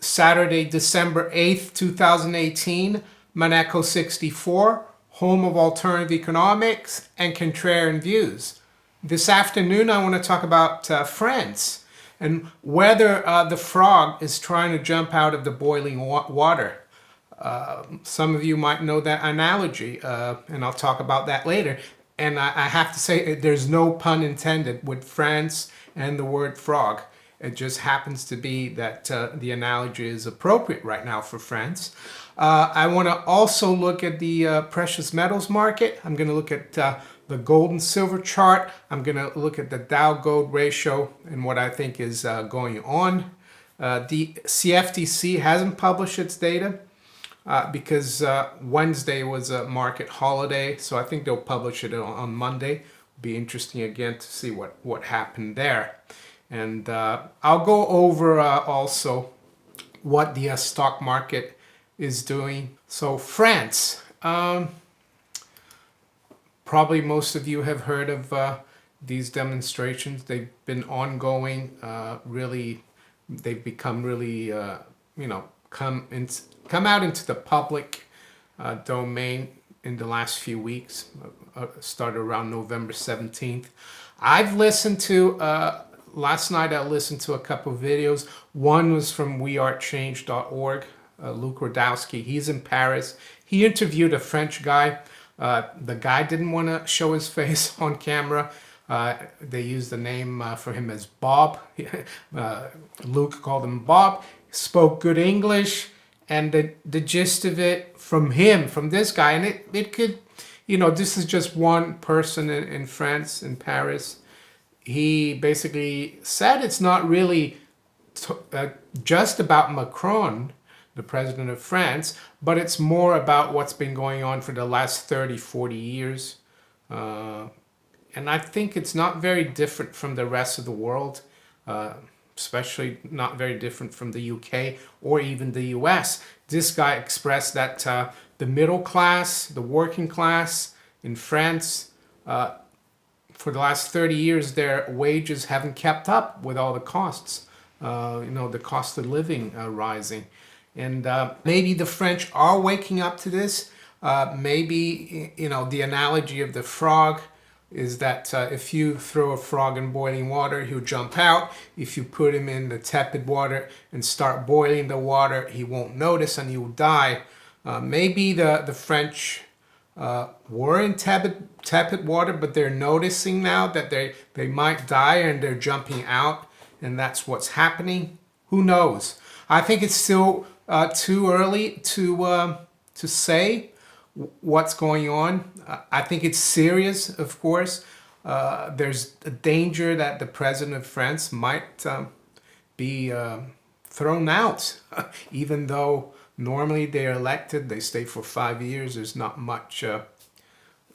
Saturday, December 8th, 2018, Monaco 64, home of alternative economics and contrarian views. This afternoon, I want to talk about France and whether the frog is trying to jump out of the boiling water. Some of you might know that analogy, and I'll talk about that later. And I have to say, there's no pun intended with France and the word frog. It just happens to be that the analogy is appropriate right now for France. I want to also look at the precious metals market. I'm going to look at the gold and silver chart. I'm going to look at the Dow gold ratio and what I think is going on. The CFTC hasn't published its data because Wednesday was a market holiday, so I think they'll publish it on Monday. Be interesting again to see what happened there. And I'll go over also what the stock market is doing. So France, probably most of you have heard of these demonstrations. They've been ongoing. Really, they've become really, come out into the public domain in the last few weeks. Started around November 17th. I've listened to. Last night I listened to a couple of videos. One was from wearechange.org, Luke Rodowski. He's in Paris. He interviewed a French guy. The guy didn't want to show his face on camera. They used the name for him as Bob. Luke called him Bob. Spoke good English. And the gist of it from this guy, and it could, this is just one person in France, in Paris. He basically said it's not really just about Macron, the president of France, but it's more about what's been going on for the last 30, 40 years. And I think it's not very different from the rest of the world, especially not very different from the UK or even the US. This guy expressed that the middle class, the working class in France, for the last 30 years, their wages haven't kept up with all the costs, the cost of living rising. And maybe the French are waking up to this. Maybe, the analogy of the frog is that if you throw a frog in boiling water, he'll jump out. If you put him in the tepid water and start boiling the water, he won't notice and he'll die. Maybe the French were in tepid water, but they're noticing now that they might die and they're jumping out, and that's what's happening. Who knows? I think it's still too early to say what's going on. I think it's serious, of course. There's a danger that the president of France might be thrown out, even though normally they're elected, they stay for 5 years. There's not much,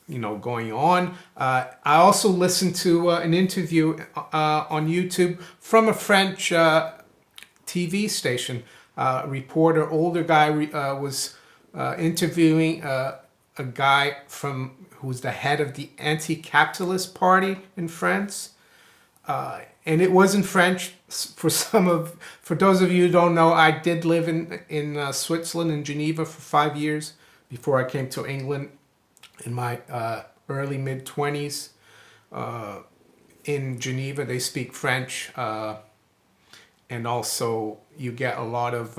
going on. I also listened to an interview on YouTube from a French TV station. Reporter, older guy, was interviewing a guy who's the head of the anti-capitalist party in France. And it was in French. For those of you who don't know, I did live in Switzerland, in Geneva, for 5 years before I came to England in my early mid-20s. In Geneva, they speak French, and also you get a lot of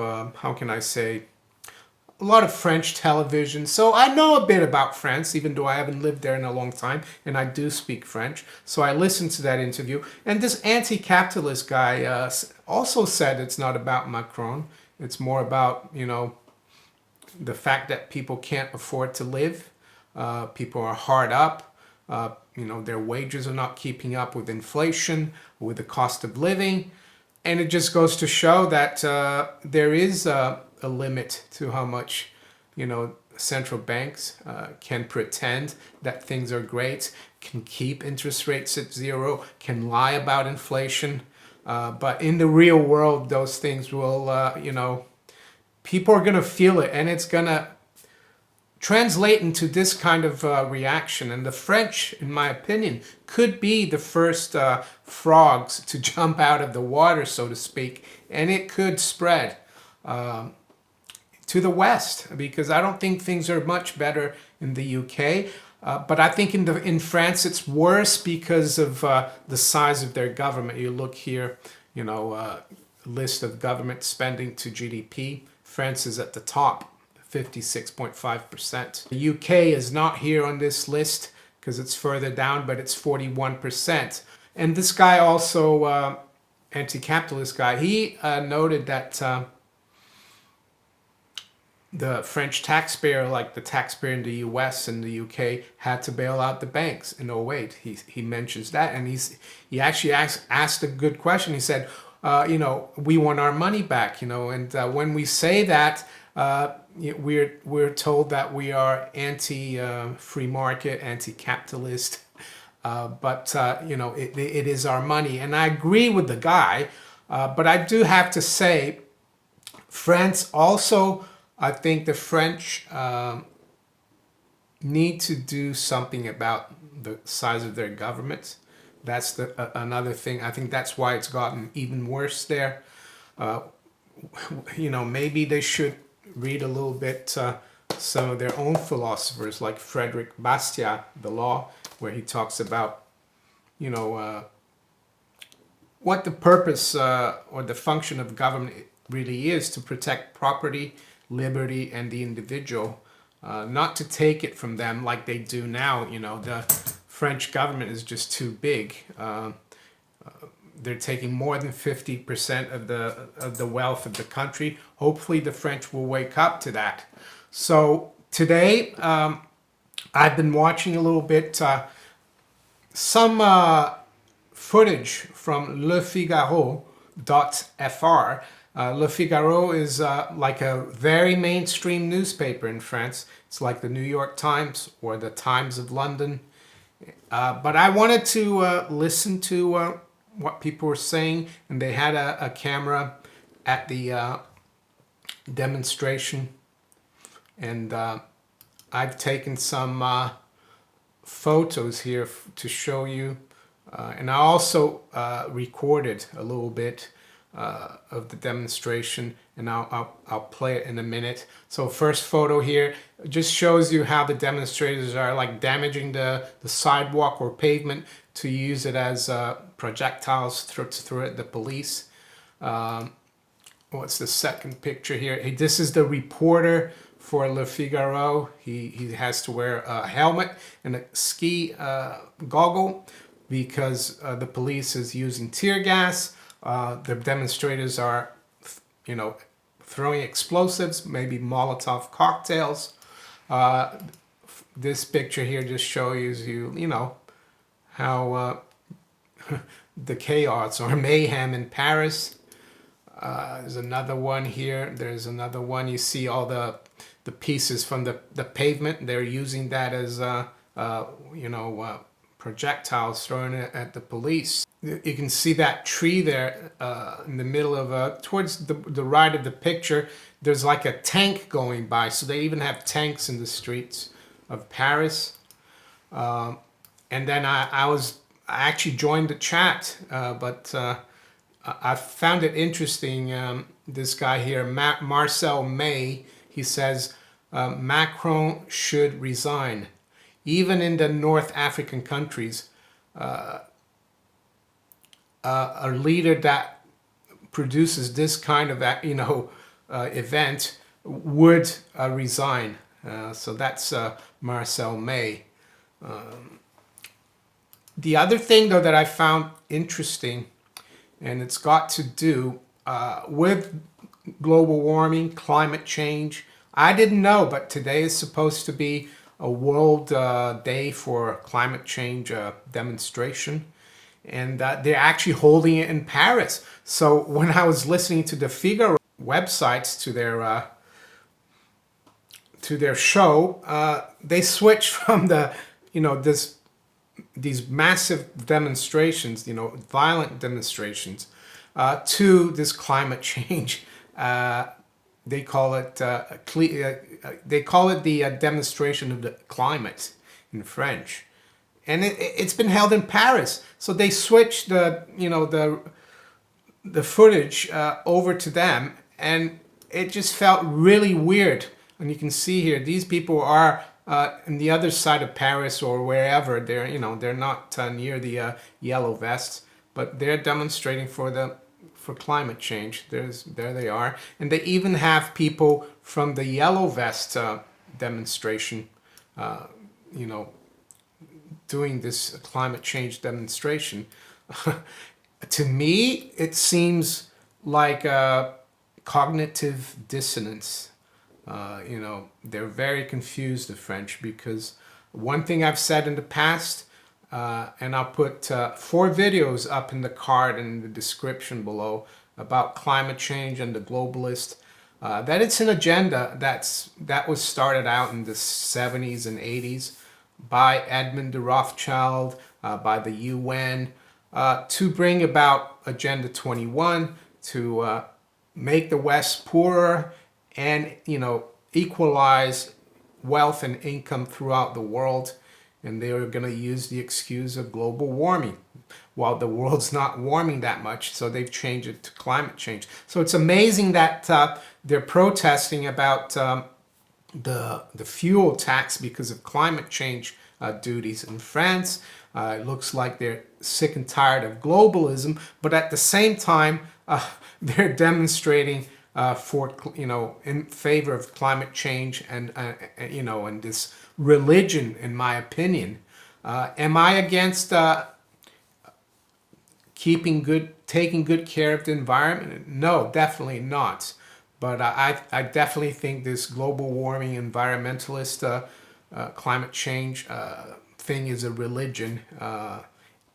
a lot of French television. So I know a bit about France, even though I haven't lived there in a long time, and I do speak French. So I listened to that interview. And this anti-capitalist guy also said it's not about Macron. It's more about, the fact that people can't afford to live. People are hard up. Their wages are not keeping up with inflation, with the cost of living. And it just goes to show that there is a limit to how much, central banks can pretend that things are great, can keep interest rates at zero, can lie about inflation. But in the real world, those things will, people are going to feel it, and it's going to translate into this kind of reaction. And the French, in my opinion, could be the first frogs to jump out of the water, so to speak, and it could spread. to the West, because I don't think things are much better in the UK. But I think in France it's worse because of the size of their government. You look here, you know, list of government spending to GDP. France is at the top, 56.5%. The UK is not here on this list because it's further down, but it's 41%. And this guy also, anti-capitalist guy, he noted that the French taxpayer, like the taxpayer in the US and the UK, had to bail out the banks in '08. He mentions that, and he actually asked a good question. He said, you know, we want our money back, you know, and when we say that, we're told that we are anti-free market, anti-capitalist, but you know, it is our money, and I agree with the guy, but I do have to say, France also. I think the French need to do something about the size of their government. That's another thing. I think that's why it's gotten even worse there. You know, maybe they should read a little bit some of their own philosophers, like Frederick Bastiat, The Law, where he talks about, you know, what the purpose or the function of government really is: to protect property, liberty, and the individual, not to take it from them like they do now. You know, the French government is just too big. They're taking more than 50% of the wealth of the country. Hopefully the French will wake up to that. So today, I've been watching a little bit, some footage from LeFigaro.fr. Le Figaro is like a very mainstream newspaper in France. It's like the New York Times or the Times of London. But I wanted to listen to what people were saying, and they had a camera at the demonstration, and I've taken some photos here to show you, and I also recorded a little bit of the demonstration, and I'll play it in a minute. So first photo here just shows you how the demonstrators are like damaging the sidewalk or pavement to use it as projectiles to throw at the police. What's the second picture here? Hey, this is the reporter for Le Figaro. He has to wear a helmet and a ski goggle because the police is using tear gas. The demonstrators are, you know, throwing explosives, maybe Molotov cocktails. This picture here just shows you, you know, how the chaos or mayhem in Paris. There's another one here. There's another one. You see all the pieces from the pavement. They're using that as, you know, projectiles thrown at the police. You can see that tree there in the middle of towards the right of the picture. There's like a tank going by, so they even have tanks in the streets of Paris. And then I actually joined the chat, but I found it interesting. This guy here, Marcel May, he says Macron should resign. Even in the North African countries, a leader that produces this kind of, you know, event would resign. So that's Marcel May. The other thing, though, that I found interesting, and it's got to do with global warming, climate change. I didn't know, but today is supposed to be a World Day for Climate Change demonstration. And they're actually holding it in Paris. So when I was listening to the Figaro websites to their show, they switched from the, you know, these massive demonstrations, you know, violent demonstrations, to this climate change. They call it the demonstration of the climate in French, and it's been held in Paris. So they switched the footage over to them, and it just felt really weird. And you can see here, these people are on the other side of Paris or wherever. They're, you know, they're not near the yellow vests, but they're demonstrating for climate change. There they are, and they even have people from the yellow vest demonstration, you know, doing this climate change demonstration. To me, it seems like a cognitive dissonance. You know, they're very confused, the French, because one thing I've said in the past, and I'll put 4 videos up in the card in the description below about climate change and the globalist, that it's an agenda that was started out in the 70s and 80s by Edmund de Rothschild, by the UN, to bring about Agenda 21, to make the West poorer and, you know, equalize wealth and income throughout the world. And they were going to use the excuse of global warming. Well, the world's not warming that much, so they've changed it to climate change. So it's amazing that they're protesting about the fuel tax because of climate change duties in France. It looks like they're sick and tired of globalism, but at the same time, they're demonstrating for, you know, in favor of climate change and you know, and this religion, in my opinion. Am I against taking good care of the environment? No, definitely not. But I definitely think this global warming, environmentalist, climate change thing is a religion,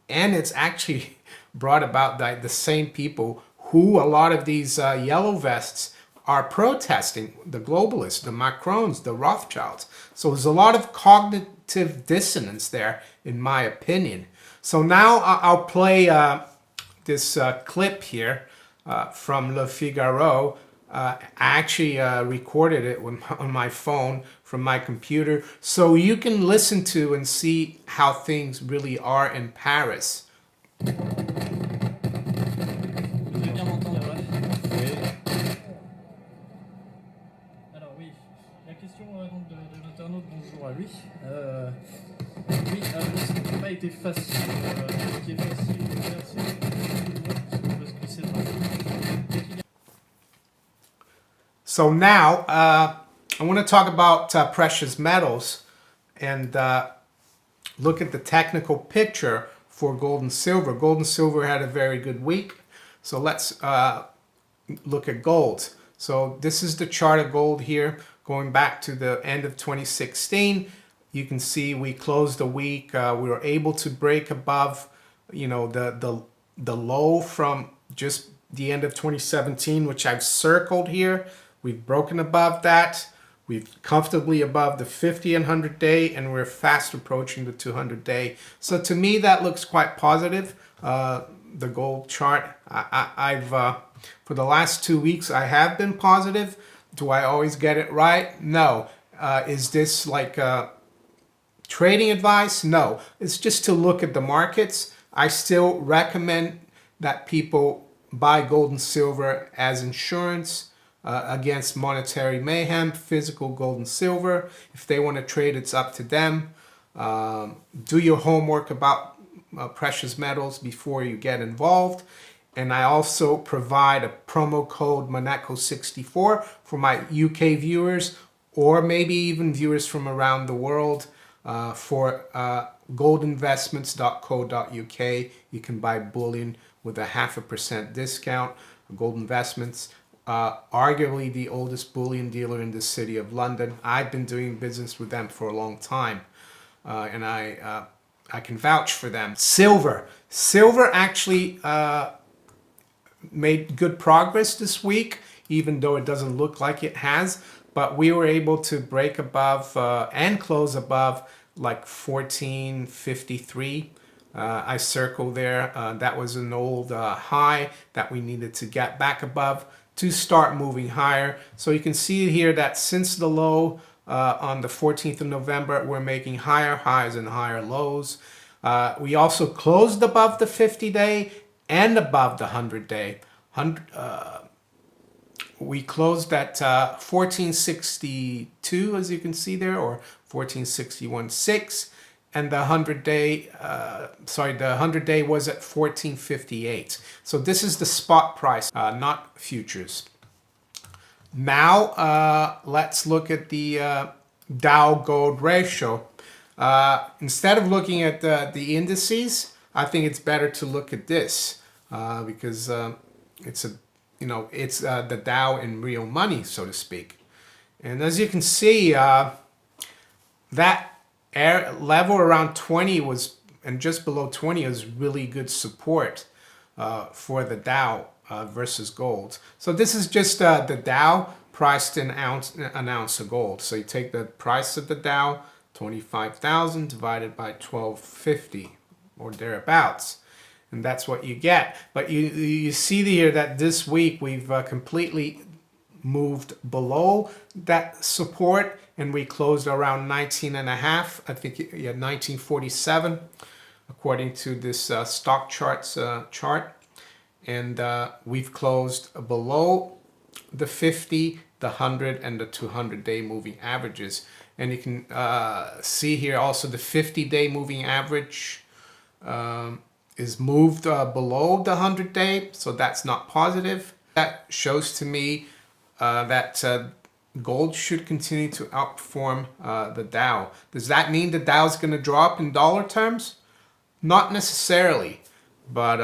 and it's actually brought about by the same people who a lot of these yellow vests are protesting, the globalists, the Macrons, the Rothschilds. So there's a lot of cognitive dissonance there, in my opinion. So now I'll play this clip here from Le Figaro. I actually recorded it on my phone from my computer, so you can listen to and see how things really are in Paris. Bonjour à lui. Oui, ce qui n'a pas été facile, ce qui est facile de faire, c'est parce que c'est vrai. So now, I want to talk about precious metals and look at the technical picture for gold and silver. Gold and silver had a very good week. So let's look at gold. So this is the chart of gold here, going back to the end of 2016. You can see we closed the week. We were able to break above, you know, the low from just the end of 2017, which I've circled here. We've broken above that. We've comfortably above the 50 and 100 day, and we're fast approaching the 200 day. So to me, that looks quite positive. The gold chart, I've for the last 2 weeks, I have been positive. Do I always get it right? No. Is this like trading advice? No. It's just to look at the markets. I still recommend that people buy gold and silver as insurance against monetary mayhem, physical gold and silver. If they want to trade, it's up to them. Do your homework about precious metals before you get involved. And I also provide a promo code Monaco64 for my UK viewers, or maybe even viewers from around the world, for goldinvestments.co.uk. You can buy bullion with a 0.5% discount. Gold Investments, arguably the oldest bullion dealer in the city of London. I've been doing business with them for a long time, and I can vouch for them. Silver actually made good progress this week, even though it doesn't look like it has. But we were able to break above and close above like 1453. I circled there. That was an old high that we needed to get back above to start moving higher. So you can see here that since the low on the 14th of November, we're making higher highs and higher lows. We also closed above the 50-day and above the 100-day. we closed at 1462, as you can see there, or 1461.6, and the 100-day, the 100-day was at 1458. So this is the spot price, not futures. Now let's look at the Dow Gold ratio. Instead of looking at the indices, I think it's better to look at this because it's the Dow in real money, so to speak. And as you can see, that level around 20 was, and just below 20 is really good support for the Dow versus gold. So this is just the Dow priced in an ounce of gold. So you take the price of the Dow, 25,000 divided by 1250 or thereabouts, and that's what you get. But you see here that this week we've completely moved below that support, and we closed around 19 and a half, I think, yeah, 1947 according to this stock charts chart, and we've closed below the 50, the 100, and the 200-day moving averages. And you can see here also the 50-day moving average is moved below the 100-day, so that's not positive. That shows to me that gold should continue to outperform the Dow. Does that mean the Dow's going to drop in dollar terms? Not necessarily, but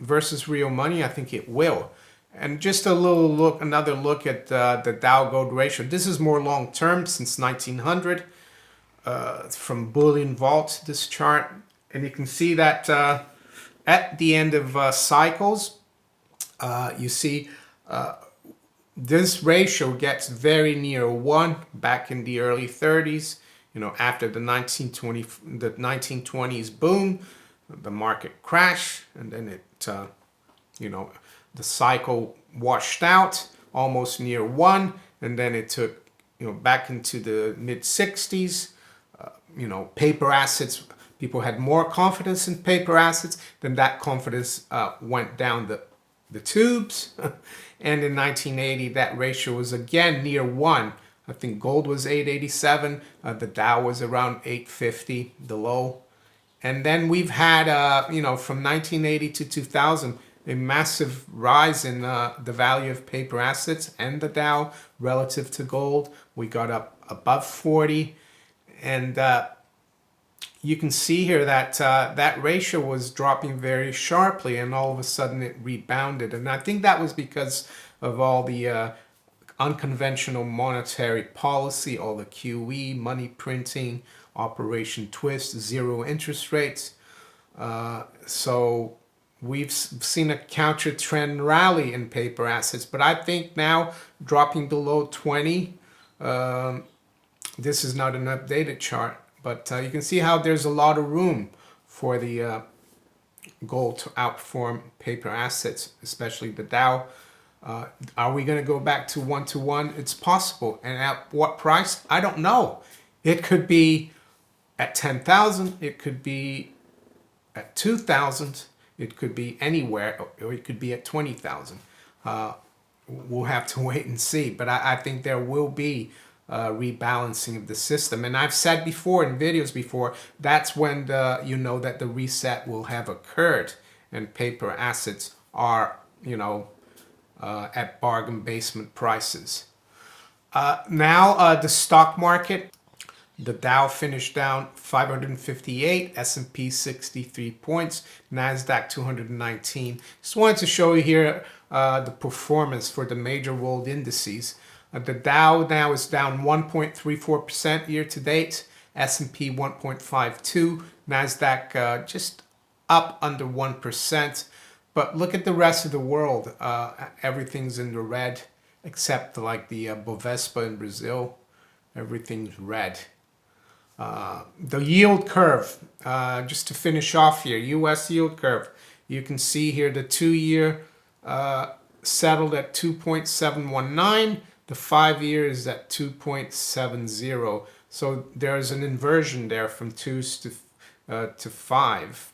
versus real money, I think it will. And just another look at the Dow Gold ratio. This is more long term, since 1900, from Bullion Vault, this chart. And you can see that at the end of cycles, you see this ratio gets very near 1 back in the early 30s. You know, after the 1920s boom, the market crashed, and then it, the cycle washed out almost near 1, and then it took, back into the mid 60s. Paper assets, people had more confidence in paper assets, then that confidence went down the tubes. And in 1980, that ratio was again near 1. I think gold was 887, the Dow was around 850, the low. And then we've had, from 1980 to 2000, a massive rise in the value of paper assets and the Dow relative to gold. We got up above 40, and you can see here that that ratio was dropping very sharply, and all of a sudden it rebounded. And I think that was because of all the unconventional monetary policy, all the QE, money printing, Operation Twist, zero interest rates. So we've seen a counter trend rally in paper assets, but I think now dropping below 20, this is not an updated chart, but you can see how there's a lot of room for the gold to outperform paper assets, especially the Dow. Are we going to go back to 1-to-1? It's possible. And at what price? I don't know. It could be at 10,000. It could be at 2,000. It could be anywhere, or it could be at 20,000. We'll have to wait and see. But I think there will be rebalancing of the system. And I've said before in videos before, that's when that the reset will have occurred, and paper assets are, at bargain basement prices. Now the stock market, the Dow finished down 558, S&P 63 points, NASDAQ 219. Just wanted to show you here the performance for the major world indices. The Dow now is down 1.34% year to date, S&P 1.52, NASDAQ just up under 1%. But look at the rest of the world. Everything's in the red, except like the Bovespa in Brazil. Everything's red. The yield curve, just to finish off here, U.S. yield curve. You can see here the 2-year settled at 2.719. The 5-year is at 2.70. So there's an inversion there from 2s to 5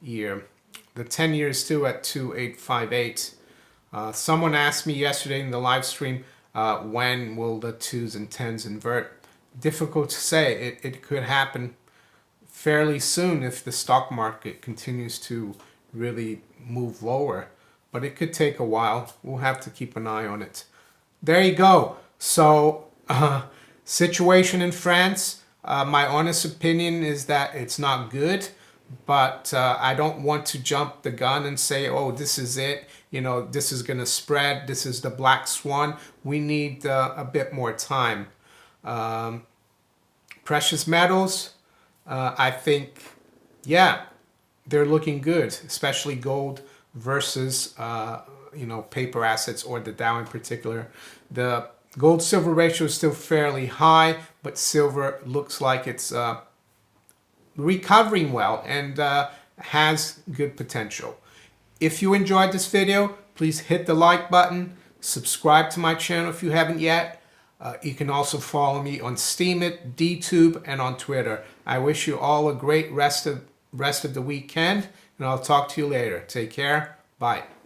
year. The 10-year is still at 2.858. Someone asked me yesterday in the live stream, when will the 2s and 10s invert? Difficult to say. It could happen fairly soon if the stock market continues to really move lower, but it could take a while. We'll have to keep an eye on it. There you go. So, situation in France, my honest opinion is that it's not good, but I don't want to jump the gun and say, oh, this is it. You know, this is going to spread. This is the black swan. We need a bit more time. Precious metals, I think, yeah, they're looking good, especially gold versus, paper assets or the Dow in particular. The gold-silver ratio is still fairly high, but silver looks like it's recovering well and has good potential. If you enjoyed this video, please hit the like button, subscribe to my channel if you haven't yet. You can also follow me on Steemit, DTube, and on Twitter. I wish you all a great rest of the weekend, and I'll talk to you later. Take care. Bye.